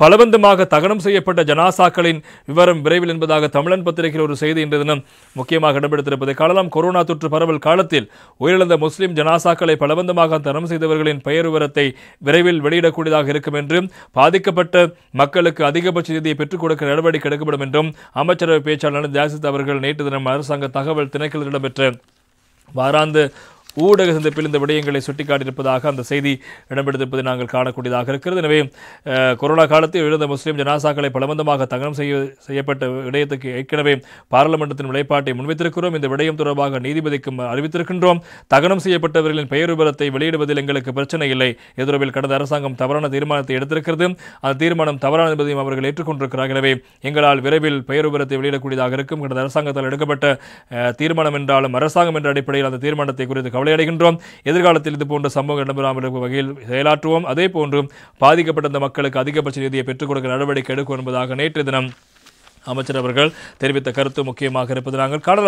பலவந்தமாக தகனம் செய்யப்பட்ட ஜனாசாக்களின் விவரம் விரைவில் என்பதாக தமிழன் பத்திரிகையில் ஒரு செய்தி இன்று தினம் முக்கியமாக இடம்பெடுத்திருப்பதை காணலாம். கொரோனா தொற்று பரவல் காலத்தில் உயிரிழந்த முஸ்லிம் ஜனாசாக்களை பலவந்தமாக தகனம் செய்தவர்களின் பெயர் விவரத்தை விரைவில் வெளியிடக்கூடியதாக இருக்கும் என்றும், பாதிக்கப்பட்ட மக்களுக்கு அதிகபட்ச நிதியை பெற்றுக் கொடுக்க நடவடிக்கை எடுக்கப்படும் என்றும் அமைச்சரவை பேச்சாளர் ஜாசித் அவர்கள் நேற்று தினம் அரசாங்க தகவல் திணைக்களத்தில் இடம்பெற்ற வாராந்த ஊடக சந்திப்பில் இந்த விடயங்களை சுட்டிக்காட்டியிருப்பதாக அந்த செய்தி இடம்பெடுத்திருப்பதை நாங்கள் காணக்கூடியதாக இருக்கிறது. எனவே கொரோனா காலத்தில் எழுந்த முஸ்லிம் ஜனாசாக்களை பலவந்தமாக தகனம் செய்யப்பட்ட விடயத்துக்கு ஏற்கனவே பாராளுமன்றத்தின் நிலைப்பாட்டை முன்வைத்திருக்கிறோம். இந்த விடயம் தொடர்பாக நீதிபதிக்கும் அறிவித்திருக்கின்றோம். தகனம் செய்யப்பட்டவர்களின் பெயர் விவரத்தை வெளியிடுவதில் எங்களுக்கு பிரச்சனை இல்லை. இது தொடர்பில் கடந்த அரசாங்கம் தவறான தீர்மானத்தை எடுத்திருக்கிறது. அந்த தீர்மானம் தவறான என்பதையும் அவர்கள் ஏற்றுக்கொண்டிருக்கிறார்கள். எனவே எங்களால் விரைவில் பெயர் விவரத்தை வெளியிடக்கூடியதாக இருக்கும். கடந்த அரசாங்கத்தால் எடுக்கப்பட்ட தீர்மானம் என்றாலும் அரசாங்கம் என்ற அடிப்படையில் அந்த தீர்மானத்தை குறித்து கவலை அடைகின்றோம். எதிர்காலத்தில் இதுபோன்ற சம்பவங்கள் இடம்பெறாமல் இருக்கும் வகையில் செயலாற்றுவோம். அதே போன்று பாதிக்கப்பட்ட அந்த மக்களுக்கு அதிகபட்ச நிதியை பெற்றுக் கொடுக்க நடவடிக்கை எடுக்கும் என்பதாக நேற்று தினம் அமைச்சர் அவர்கள் தெரிவித்த கருத்து முக்கியமாக இருப்பது நாங்கள் காணலாம்.